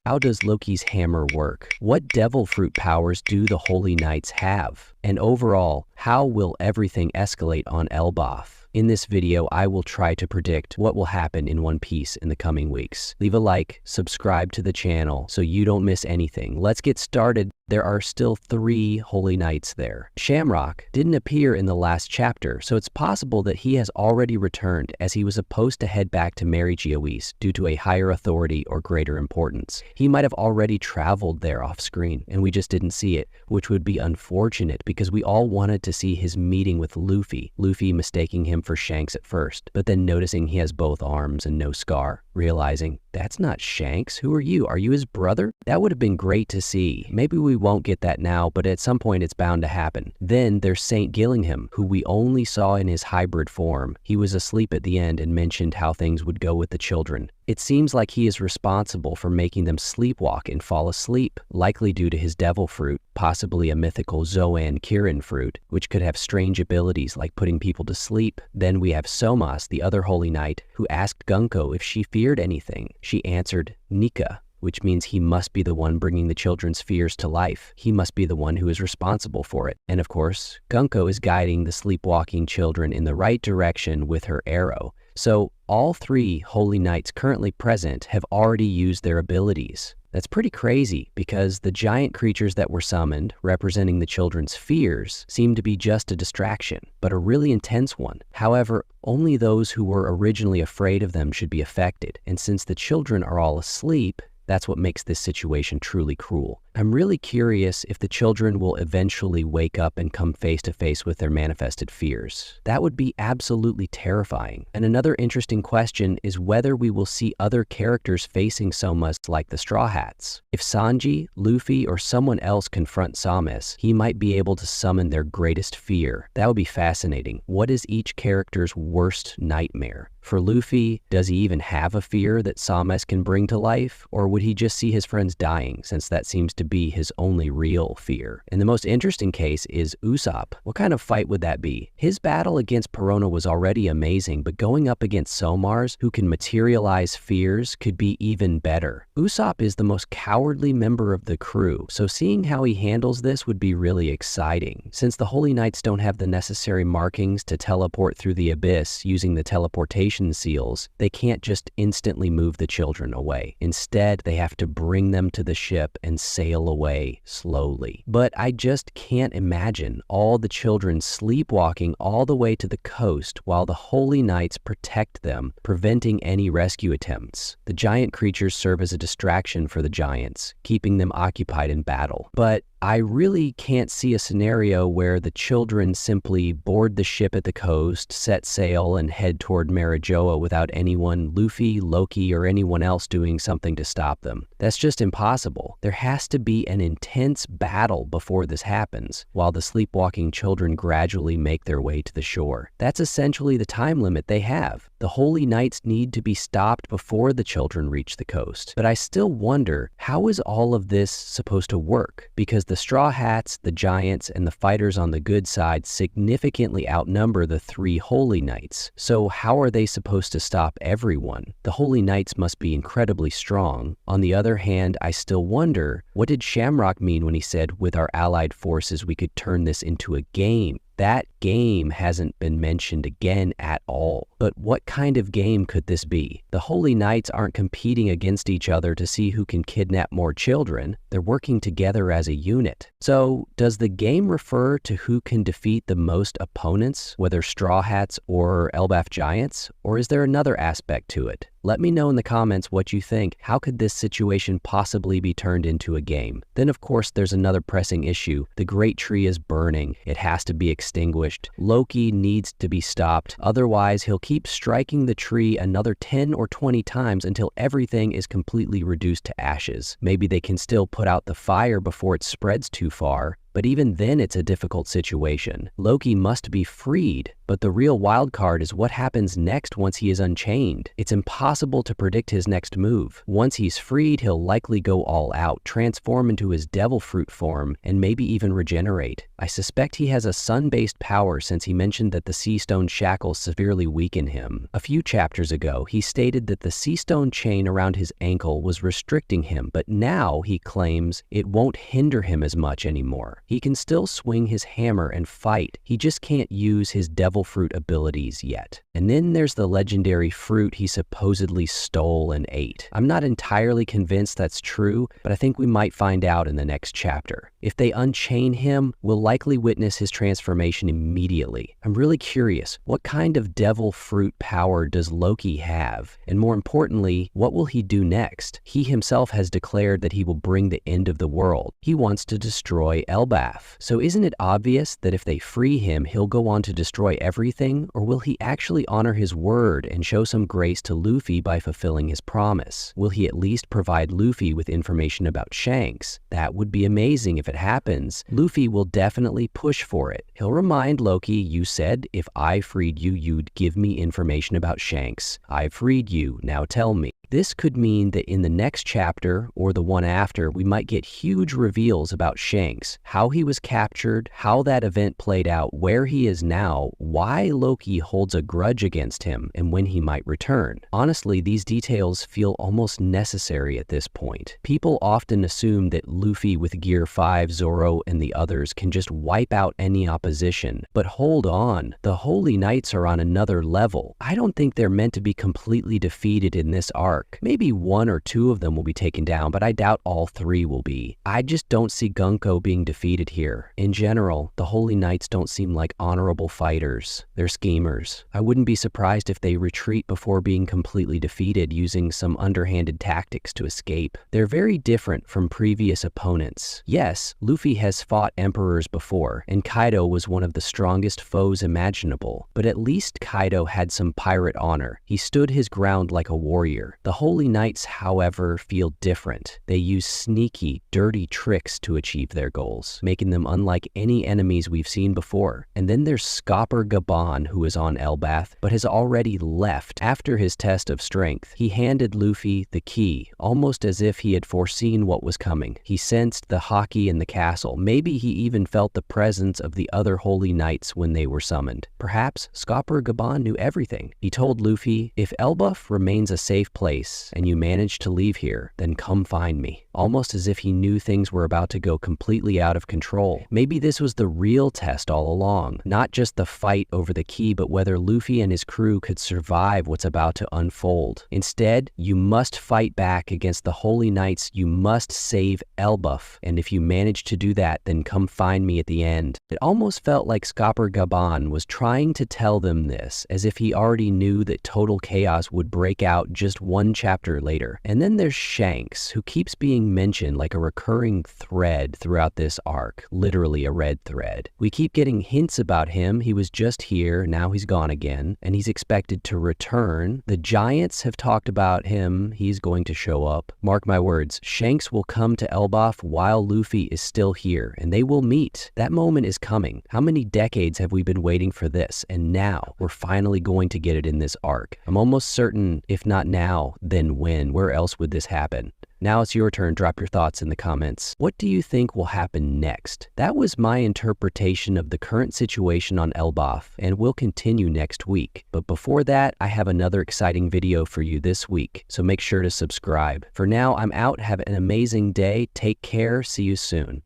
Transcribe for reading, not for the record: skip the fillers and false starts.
How does Loki's hammer work? What devil fruit powers do the Holy Knights have? And overall, how will everything escalate on Elbaf? In this video, I will try to predict what will happen in One Piece in the coming weeks. Leave a like, subscribe to the channel so you don't miss anything. Let's get started. There are still 3 Holy Knights there. Shamrock didn't appear in the last chapter, so it's possible that he has already returned, as he was supposed to head back to Mary Geoise due to a higher authority or greater importance. He might have already traveled there off screen, and we just didn't see it, which would be unfortunate because we all wanted to see his meeting with Luffy. Luffy mistaking him for Shanks at first, but then noticing he has both arms and no scar, realizing, that's not Shanks. Who are you? Are you his brother? That would have been great to see. Maybe we won't get that now, but at some point it's bound to happen. Then there's Saint Gillingham, who we only saw in his hybrid form. He was asleep at the end and mentioned how things would go with the children. It seems like he is responsible for making them sleepwalk and fall asleep, likely due to his devil fruit, possibly a mythical Zoan Kirin fruit, which could have strange abilities like putting people to sleep. Then we have Somas, the other Holy Knight, who asked Gunko if she feared anything. She answered, Nika, which means he must be the one bringing the children's fears to life. He must be the one who is responsible for it. And of course, Gunko is guiding the sleepwalking children in the right direction with her arrow. So all 3 Holy Knights currently present have already used their abilities. That's pretty crazy because the giant creatures that were summoned, representing the children's fears, seem to be just a distraction, but a really intense one. However, only those who were originally afraid of them should be affected, and since the children are all asleep, that's what makes this situation truly cruel. I'm really curious if the children will eventually wake up and come face to face with their manifested fears. That would be absolutely terrifying. And another interesting question is whether we will see other characters facing Somas like the Straw Hats. If Sanji, Luffy, or someone else confront Somas, he might be able to summon their greatest fear. That would be fascinating. What is each character's worst nightmare? For Luffy, does he even have a fear that Somas can bring to life? Or would he just see his friends dying, since that seems to be his only real fear? And the most interesting case is Usopp. What kind of fight would that be? His battle against Perona was already amazing, but going up against Somars, who can materialize fears, could be even better. Usopp is the most cowardly member of the crew, so seeing how he handles this would be really exciting. Since the Holy Knights don't have the necessary markings to teleport through the abyss using the teleportation seals, they can't just instantly move the children away. Instead, they have to bring them to the ship and sail away slowly. But I just can't imagine all the children sleepwalking all the way to the coast while the Holy Knights protect them, preventing any rescue attempts. The giant creatures serve as a distraction for the giants, keeping them occupied in battle. But I really can't see a scenario where the children simply board the ship at the coast, set sail, and head toward Marijoa without anyone, Luffy, Loki, or anyone else doing something to stop them. That's just impossible. There has to be an intense battle before this happens, while the sleepwalking children gradually make their way to the shore. That's essentially the time limit they have. The Holy Knights need to be stopped before the children reach the coast. But I still wonder, how is all of this supposed to work? Because the Straw Hats, the Giants, and the fighters on the good side significantly outnumber the 3 Holy Knights. So how are they supposed to stop everyone? The Holy Knights must be incredibly strong. On the other hand, I still wonder, what did Shamrock mean when he said, with our allied forces we could turn this into a game? That game hasn't been mentioned again at all. But what kind of game could this be? The Holy Knights aren't competing against each other to see who can kidnap more children. They're working together as a unit. So, does the game refer to who can defeat the most opponents, whether Straw Hats or Elbaf Giants? Or is there another aspect to it? Let me know in the comments what you think. How could this situation possibly be turned into a game? Then of course there's another pressing issue. The Great Tree is burning. It has to be extinguished. Loki needs to be stopped. Otherwise he'll keep striking the tree another 10 or 20 times until everything is completely reduced to ashes. Maybe they can still put out the fire before it spreads too far. But even then it's a difficult situation. Loki must be freed, but the real wild card is what happens next once he is unchained. It's impossible to predict his next move. Once he's freed, he'll likely go all out, transform into his devil fruit form, and maybe even regenerate. I suspect he has a sun-based power since he mentioned that the sea stone shackles severely weaken him. A few chapters ago, he stated that the sea stone chain around his ankle was restricting him, but now he claims it won't hinder him as much anymore. He can still swing his hammer and fight. He just can't use his devil fruit abilities yet. And then there's the legendary fruit he supposedly stole and ate. I'm not entirely convinced that's true, but I think we might find out in the next chapter. If they unchain him, we'll likely witness his transformation immediately. I'm really curious, what kind of devil fruit power does Loki have? And more importantly, what will he do next? He himself has declared that he will bring the end of the world. He wants to destroy Elbaf. So isn't it obvious that if they free him, he'll go on to destroy everything? Or will he actually honor his word and show some grace to Luffy by fulfilling his promise? Will he at least provide Luffy with information about Shanks? That would be amazing if it happens. Luffy will definitely push for it. He'll remind Loki, you said if I freed you, you'd give me information about Shanks. I freed you, now tell me. This could mean that in the next chapter, or the one after, we might get huge reveals about Shanks, how he was captured, how that event played out, where he is now, why Loki holds a grudge against him, and when he might return. Honestly, these details feel almost necessary at this point. People often assume that Luffy with Gear 5, Zoro, and the others can just wipe out any opposition. But hold on, the Holy Knights are on another level. I don't think they're meant to be completely defeated in this arc. Maybe one or two of them will be taken down, but I doubt all three will be. I just don't see Gunko being defeated here. In general, the Holy Knights don't seem like honorable fighters. They're schemers. I wouldn't be surprised if they retreat before being completely defeated using some underhanded tactics to escape. They're very different from previous opponents. Yes, Luffy has fought emperors before, and Kaido was one of the strongest foes imaginable, but at least Kaido had some pirate honor. He stood his ground like a warrior. The Holy Knights, however, feel different. They use sneaky, dirty tricks to achieve their goals, making them unlike any enemies we've seen before. And then there's Scopper Gaban, who is on Elbaf, but has already left after his test of strength. He handed Luffy the key, almost as if he had foreseen what was coming. He sensed the hockey in the castle. Maybe he even felt the presence of the other Holy Knights when they were summoned. Perhaps Scopper Gaban knew everything. He told Luffy, if Elbaf remains a safe place, and you manage to leave here, then come find me. Almost as if he knew things were about to go completely out of control. Maybe this was the real test all along, not just the fight over the key, but whether Luffy and his crew could survive what's about to unfold. Instead, you must fight back against the Holy Knights. You must save Elbaf, and if you manage to do that, then come find me at the end. It almost felt like Scopper Gaban was trying to tell them this, as if he already knew that total chaos would break out just one chapter later. And then there's Shanks, who keeps being mentioned like a recurring thread throughout this arc, literally a red thread. We keep getting hints about him. He was just here, now he's gone again, and he's expected to return. The Giants have talked about him. He's going to show up. Mark my words, Shanks will come to Elbaf while Luffy is still here, and they will meet. That moment is coming. How many decades have we been waiting for this? And now, we're finally going to get it in this arc. I'm almost certain, if not now, then when? Where else would this happen? Now it's your turn. Drop your thoughts in the comments. What do you think will happen next? That was my interpretation of the current situation on Elbaf, and will continue next week. But before that, I have another exciting video for you this week, so make sure to subscribe. For now, I'm out. Have an amazing day. Take care. See you soon.